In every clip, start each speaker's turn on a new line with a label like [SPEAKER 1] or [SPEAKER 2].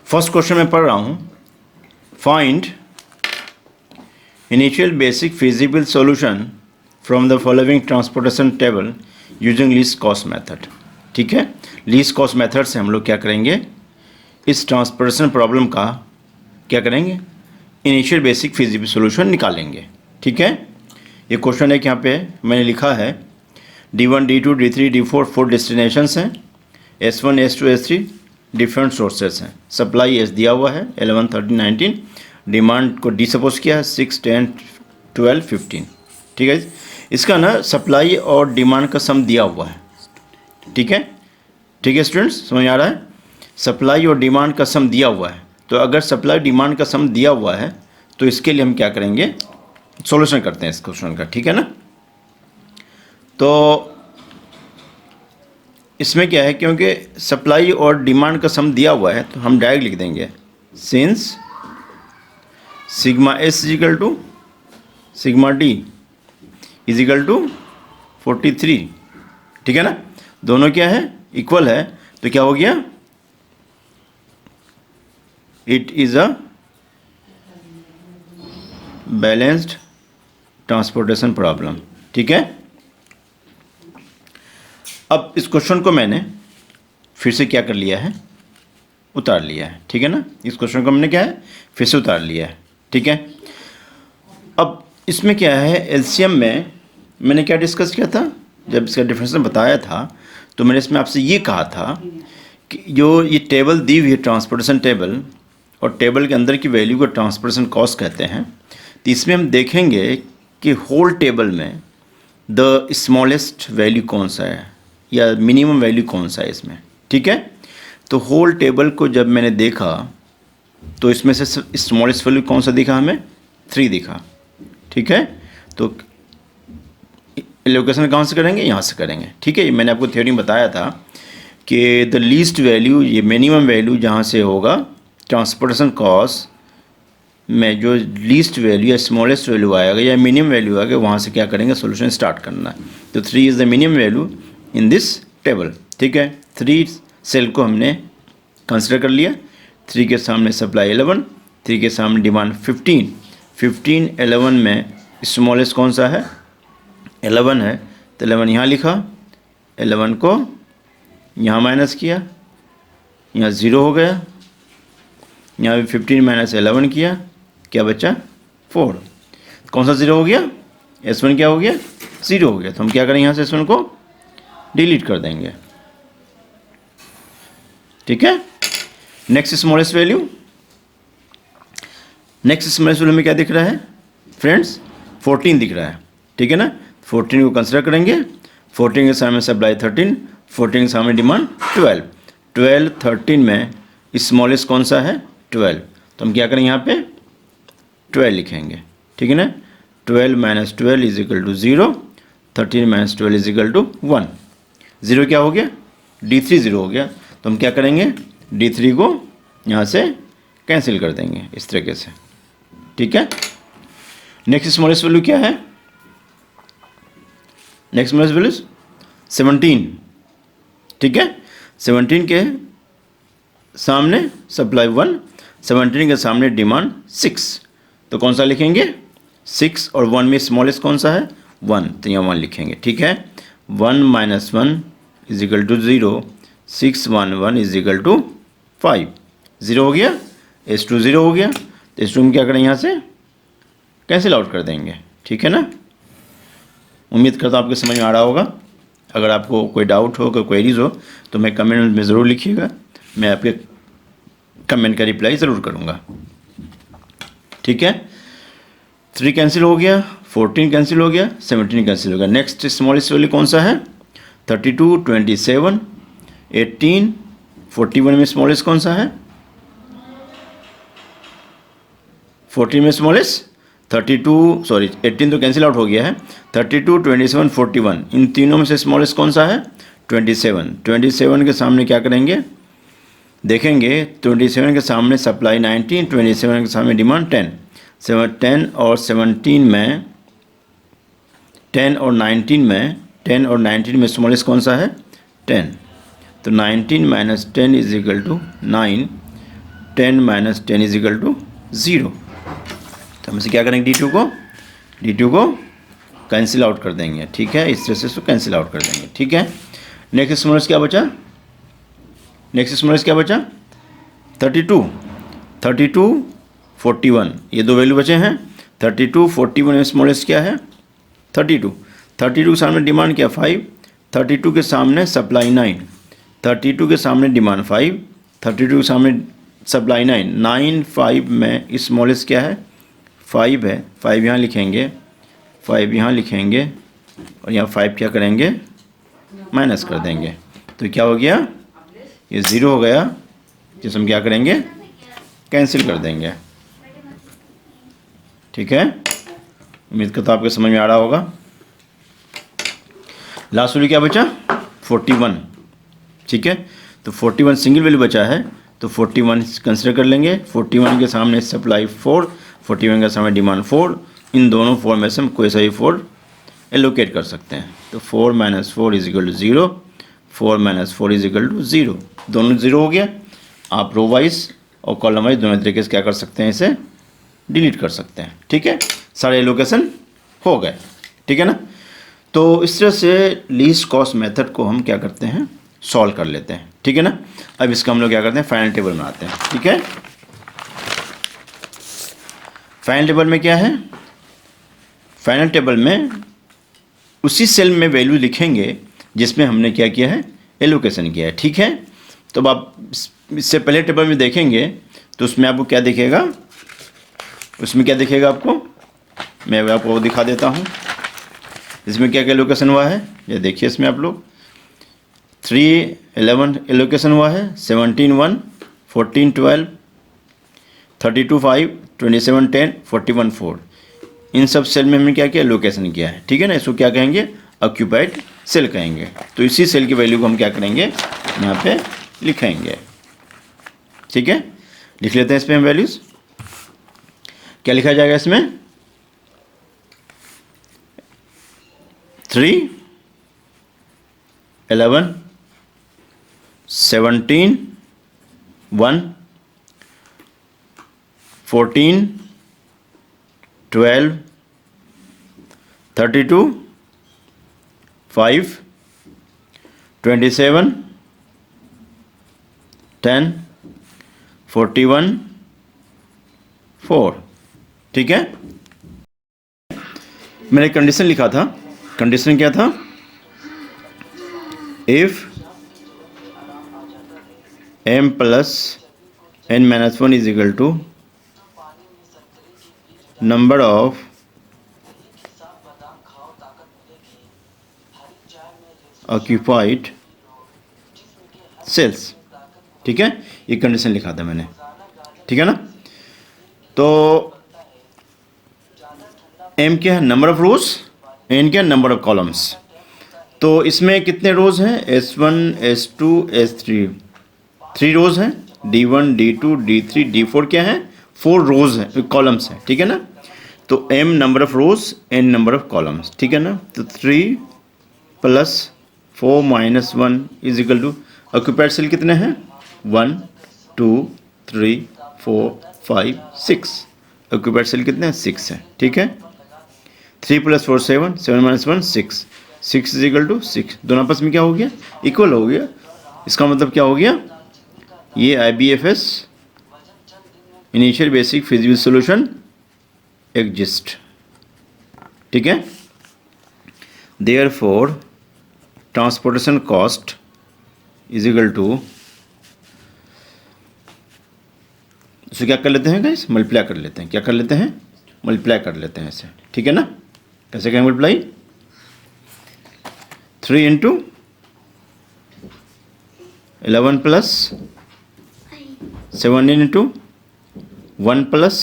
[SPEAKER 1] First question मैं पढ़ रहा हूँ. Find initial basic feasible solution from the following transportation table using least cost method. ठीक है, लीस्ट कॉस्ट मेथड से हम लोग क्या करेंगे, इस ट्रांसपोर्टेशन प्रॉब्लम का क्या करेंगे, इनिशियल बेसिक फिजिबल सॉल्यूशन निकालेंगे. ठीक है, ये क्वेश्चन है कि यहाँ पे मैंने लिखा है D1, D2, D3, D4 4 destinations हैं, S1, S2, S3 different sources हैं. सप्लाई एस दिया हुआ है 11, 13, 19. डिमांड को डी सपोज किया है 6, 10, 12, 15. ठीक है, इसका ना सप्लाई और डिमांड का सम दिया हुआ है. ठीक है, ठीक है स्टूडेंट्स, समझ आ रहा है. सप्लाई और डिमांड का सम दिया हुआ है, तो अगर सप्लाई डिमांड का सम दिया हुआ है तो इसके लिए हम क्या करेंगे, सॉल्यूशन करते हैं इस क्वेश्चन का. ठीक है ना, तो इसमें क्या है, क्योंकि सप्लाई और डिमांड का सम दिया हुआ है तो हम डायरेक्ट लिख देंगे since sigma s is equal to sigma d is equal to 43. ठीक है ना, दोनों क्या है, इक्वल है, तो क्या हो गया, it is a balanced transportation problem. ठीक है, अब इस क्वेश्चन को मैंने फिर से क्या कर लिया है, उतार लिया है. ठीक है ना, इस क्वेश्चन को मैंने क्या है, फिर से उतार लिया है. ठीक है, अब इसमें क्या है, एलसीएम में मैंने क्या डिस्कस किया था, जब इसका डिफरेंशियल बताया था तो मैंने इसमें आपसे ये कहा था कि जो ये टेबल दी हुई है ट्रांसपोर्टेशन टेबल, और टेबल के अंदर की वैल्यू को ट्रांसपोर्टेशन कॉस्ट कहते हैं. तो इसमें हम देखेंगे कि होल टेबल में द स्मॉलेस्ट वैल्यू कौन सा है या मिनिमम वैल्यू कौन सा है इसमें. ठीक है, तो होल टेबल को जब मैंने देखा तो इसमें से स्मॉलेस्ट वैल्यू कौन सा दिखा, हमें 3 दिखा. ठीक है, तो एलोकेशन कहाँ से करेंगे, यहाँ से करेंगे. ठीक है, मैंने आपको थ्योरी में बताया था कि द लीस्ट वैल्यू, ये मिनिमम वैल्यू जहाँ से होगा ट्रांसपोर्टेशन कॉस्ट में, जो लीस्ट वैल्यू या स्मॉलेस्ट वैल्यू आएगा या मिनिमम वैल्यू आएगा, वहाँ से क्या करेंगे, सोल्यूशन स्टार्ट करना है. तो 3 is the minimum value in this table. ठीक है, 3 सेल को हमने कंसिडर कर लिया. 3 के सामने सप्लाई 11, 3 के सामने डिमांड 15. 15, 11 में स्मॉलेस्ट कौन सा है, 11 है, तो 11 यहाँ लिखा, 11 को यहाँ माइनस किया, यहाँ 0 हो गया, यहाँ भी 15 माइनस 11 किया, क्या बचा 4. कौन सा 0 हो गया, S1 क्या हो गया, 0 हो गया. तो हम क्या करेंगे, यहाँ से S1 को डिलीट कर देंगे. ठीक है, next smallest value, next smallest value में क्या दिख रहा है फ्रेंड्स, 14 दिख रहा है. ठीक है ना, 14 को कंसिडर करेंगे. 14 के सामने सप्लाई 13, 14 के सामने डिमांड 12. 12, 13 में स्मॉलेस्ट कौन सा है, 12. तो हम क्या करेंगे, यहाँ पे 12 लिखेंगे. ठीक है ना, 12 minus 12 is equal to 0, 13 minus 12 is equal to 1. 0 क्या हो गया, D3 0 हो गया. तो हम क्या करेंगे, D3 को यहाँ से कैंसिल कर देंगे इस तरीके से. ठीक है, नेक्स्ट स्मॉलेस्ट वैल्यू क्या है, नेक्स्ट स्मॉलेस्ट वैल्यू 17. ठीक है, 17 के सामने सप्लाई 1, 17 के सामने डिमांड 6. तो कौन सा लिखेंगे, 6 और 1 में स्मॉलेस्ट कौन सा है, 1, तो यहाँ 1 लिखेंगे. ठीक है, 1 minus 1 is equal to 0, 6 1 1 is equal to 5. 0 हो गया, S2 0 हो गया. तो S2 में क्या करें, यहाँ से कैंसिल आउट कर देंगे. ठीक है ना, उम्मीद करता हूँ आपको समझ में आ रहा होगा. अगर आपको कोई डाउट हो, कोई क्वेरीज हो तो मैं कमेंट में ज़रूर लिखिएगा, मैं आपके कमेंट का रिप्लाई ज़रूर करूँगा. ठीक है, 3 कैंसिल हो गया, 14 कैंसिल हो गया, 17 कैंसिल हो गया. नेक्स्ट स्मॉलेस्ट वैल्यू कौन सा है, 32, 27, 18, 41 में स्मॉलेस्ट कौन सा है, 14 में स्मॉलेस्ट 32, सॉरी 18 तो कैंसिल आउट हो गया है. 32, 27, 41 इन तीनों में से स्मॉलेस्ट कौन सा है, 27. 27 के सामने क्या करेंगे, देखेंगे 27 के सामने सप्लाई 19, 27 के सामने डिमांड 10. 10 और 17 में 10 और 19 में 10 और 19 में स्मॉलेस्ट कौन सा है, 10. तो 19 minus 10 is equal to 9. 10 minus 10 is equal to 0। तो हम इसे क्या करेंगे, D2 को कैंसिल आउट कर देंगे, ठीक है, इस तरह से इसको कैंसिल आउट कर देंगे, ठीक है। नेक्स्ट स्मॉलेस्ट क्या बचा, 32, 41, ये दो वैल्यू बचे हैं। 32, 41 स्मॉलेस्ट क्या है, 32 के सामने डिमांड क्या 5, 32 के सामने सप्लाई 9, 32 के सामने डिमांड 5, 32 के सामने सप्लाई 9, 5 में स्मॉलेस्ट क्या है 5 है, 5 यहाँ लिखेंगे, 5 यहाँ लिखेंगे और यहाँ 5 क्या करेंगे माइनस कर देंगे, तो क्या हो गया, ये 0 हो गया, जिसे हम क्या करेंगे कैंसिल कर देंगे, ठीक है। उम्मीद करता हूँ आपको समझ में आ रहा होगा। लास्ट वैल्यू क्या बचा 41, ठीक है। तो 41 सिंगल वैल्यू बचा है, तो 41 कंसिडर कर लेंगे। 41 के सामने सप्लाई 4, 41 के सामने डिमांड 4, इन दोनों 4 में से हम कोई सा भी 4 एलोकेट कर सकते हैं। तो 4 minus 4 is equal to 0, 4 minus 4 is equal to 0, दोनों 0 हो गया। आप रो वाइज और कॉलम वाइज दोनों तरीके से क्या कर सकते हैं, इसे डिलीट कर सकते हैं, ठीक है। सारे एलोकेशन हो गए, ठीक है ना। तो इस तरह से लीस्ट कॉस्ट मेथड को हम क्या करते हैं सॉल्व कर लेते हैं, ठीक है ना। अब इसका हम लोग क्या करते हैं फाइनल टेबल बनाते हैं, ठीक है। फाइनल टेबल में क्या है, फाइनल टेबल में उसी सेल में वैल्यू लिखेंगे जिसमें हमने क्या किया है एलोकेशन किया है, ठीक है। तो अब आप इससे पहले टेबल में देखेंगे तो उसमें आपको क्या दिखेगा, उसमें क्या दिखेगा आपको, मैं आपको दिखा देता हूँ। इसमें क्या क्या एलोकेशन हुआ है, ये देखिए, इसमें आप लोग 3, 11 एलोकेशन हुआ है, 17, 1, 14, 12, 32, 5, 27, 10, 41, 4, इन सब सेल में हमने क्या किया एलोकेशन किया है, ठीक है ना। इसको क्या कहेंगे ऑक्यूपाइड सेल कहेंगे। तो इसी सेल की वैल्यू को हम क्या करेंगे यहाँ पे लिखेंगे, ठीक है। लिख लेते हैं इस पर हम वैल्यूज़, क्या लिखा जाएगा इसमें 3, 11, 17, 1, 14, 12, 32, 5, 27, 10, 41, 4, ठीक है। मैंने कंडीशन लिखा था, कंडीशन क्या था, if m plus n minus 1 is equal to number of occupied cells, ठीक है। ये कंडीशन लिखा था मैंने, ठीक है ना। तो m क्या है नंबर ऑफ रोज, n क्या है नंबर ऑफ कॉलम्स। तो इसमें कितने रोज हैं S1, S2, S3, 3 रोज हैं, D1, D2, D3, D4 क्या है 4 रोज हैं, कॉलम्स हैं, ठीक है ना। तो m number of rows, n number of columns, ठीक है ना। तो 3 plus 4 minus 1 is equal to occupied cell कितने हैं 1, 2, 3, 4, 5, 6, ऑक्यूपाइड सेल कितने हैं 6 हैं, ठीक है। 3 plus 4 7, 7 minus 1 6, 6 is equal to 6, दोनों आपस में क्या हो गया इक्वल हो गया। इसका मतलब क्या हो गया, ये IBFS initial basic feasible solution exist, ठीक है। Therefore transportation cost is equal to, इसे क्या कर लेते हैं गाइस मल्टीप्लाई कर लेते हैं, क्या कर लेते हैं मल्टीप्लाई कर लेते हैं इसे, ठीक है ना। कैसे करें multiply, 3 into 11 plus 17 into 1 plus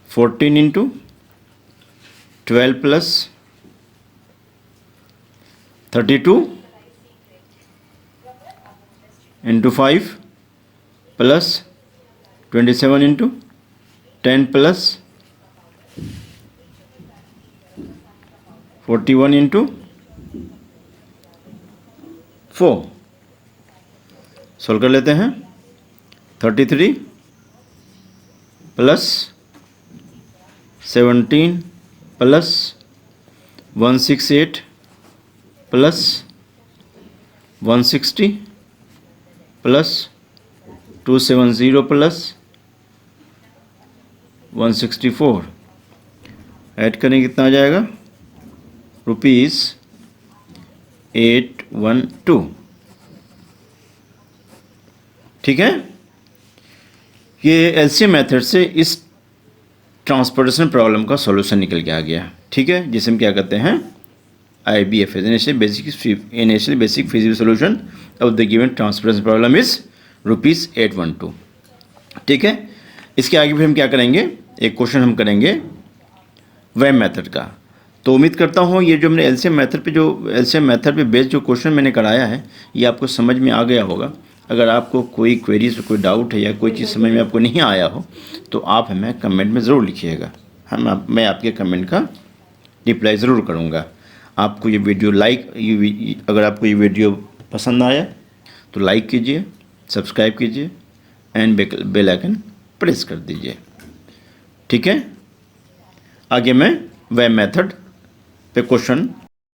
[SPEAKER 1] 14 into 12 plus 32 into 5 plus 27 into 10 plus 41 into 4, solve कर लेते हैं। 33 plus 17 plus 168 plus 160 plus 270 plus 164 add करें कितना आ जाएगा ₹812। ठीक है, ये एलसीएम मेथड से इस ट्रांसपोर्टेशन प्रॉब्लम का सॉल्यूशन निकल के आ गया। ठीक है, जिसे हम क्या कहते हैं IBF, initial basic physical solution of the given transportation problem is ₹812। ठीक है, इसके आगे फिर हम क्या करेंगे, एक क्वेश्चन हम करेंगे वेम मेथड का। तो उम्मीद करता हूँ ये जो मैंने एलसीएम मेथड पे बेस्ड जो क्वेश्चन मैंने कराया है ये आपको समझ में आ गया होगा। अगर आपको कोई क्वेरीज कोई डाउट है या कोई चीज़ समझ में आपको नहीं आया हो तो आप हमें कमेंट में ज़रूर लिखिएगा, मैं आपके कमेंट का रिप्लाई ज़रूर करूँगा। आपको ये वीडियो अगर आपको ये वीडियो पसंद आया तो लाइक कीजिए, सब्सक्राइब कीजिए एंड बेल आइकन प्रेस कर दीजिए। ठीक है, आगे मैं वेम मेथड पे क्वेश्चन